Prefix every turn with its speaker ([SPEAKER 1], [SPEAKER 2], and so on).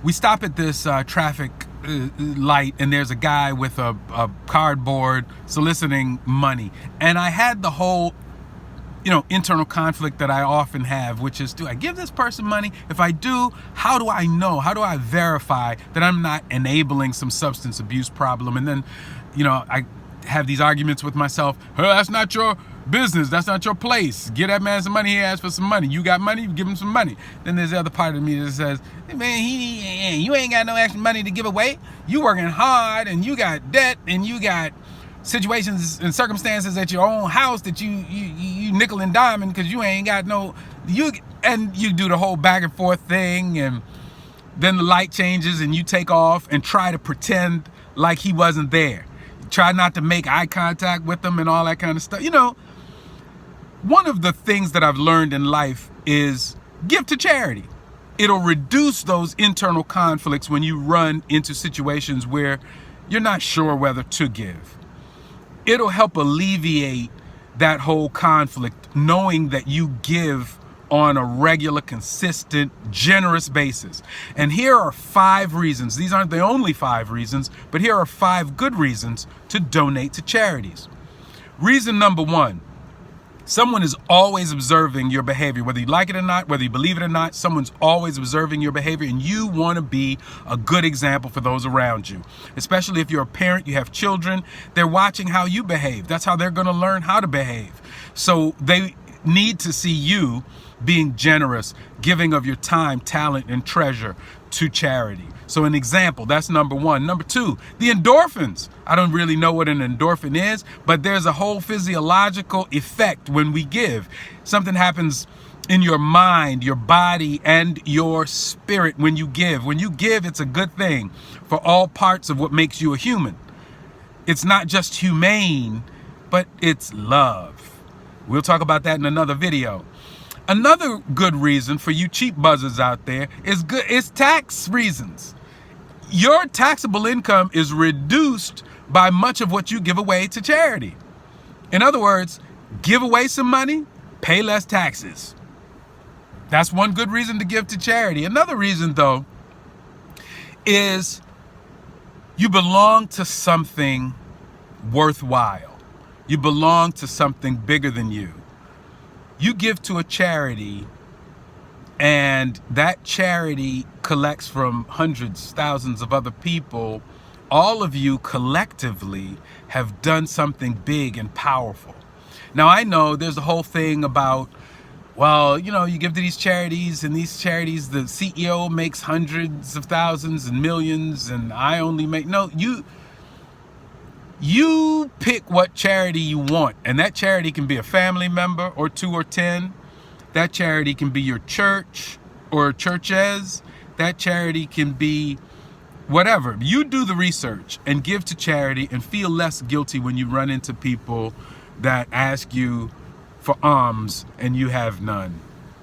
[SPEAKER 1] we stop at this traffic light, and there's a guy with a cardboard soliciting money. And I had the whole internal conflict that I often have, which is, do I give this person money? If I do, how do I know? How do I verify that I'm not enabling some substance abuse problem? And then, I have these arguments with myself. Hey, that's not your business. That's not your place. Give that man some money. He asked for some money. You got money, you give him some money. Then there's the other part of me that says, hey, man, you ain't got no extra money to give away. You working hard, and you got debt, and you got situations and circumstances at your own house that you nickel and diamond because you ain't got no, you do the whole back and forth thing, and then the light changes and you take off and try to pretend like he wasn't there. Try not to make eye contact with him and all that kind of stuff. One of the things that I've learned in life is give to charity. It'll reduce those internal conflicts when you run into situations where you're not sure whether to give. It'll help alleviate that whole conflict, knowing that you give on a regular, consistent, generous basis. And here are 5 reasons. These aren't the only 5 reasons, but here are 5 good reasons to donate to charities. Reason number 1, someone is always observing your behavior. Whether you like it or not, whether you believe it or not, someone's always observing your behavior, and you want to be a good example for those around you. Especially if you're a parent, you have children, they're watching how you behave. That's how they're going to learn how to behave. So they need to see you being generous, giving of your time, talent, and treasure to charity. So an example, that's number 1. Number 2, the endorphins. I don't really know what an endorphin is, but there's a whole physiological effect when we give. Something happens in your mind, your body, and your spirit when you give. When you give, it's a good thing for all parts of what makes you a human. It's not just humane, but it's love. We'll talk about that in another video. Another good reason for you cheap buzzers out there is tax reasons. Your taxable income is reduced by much of what you give away to charity. In other words, give away some money, pay less taxes. That's one good reason to give to charity. Another reason, though, is you belong to something worthwhile. You belong to something bigger than you. You give to a charity, and that charity collects from hundreds, thousands of other people. All of you collectively have done something big and powerful. Now, I know there's a whole thing about, well, you give to these charities, and these charities, the CEO makes hundreds of thousands and millions, and I only make, no, you pick what charity you want, and that charity can be a family member or 2 or 10. That charity can be your church or churches. That charity can be whatever. You do the research and give to charity, and feel less guilty when you run into people that ask you for alms and you have none.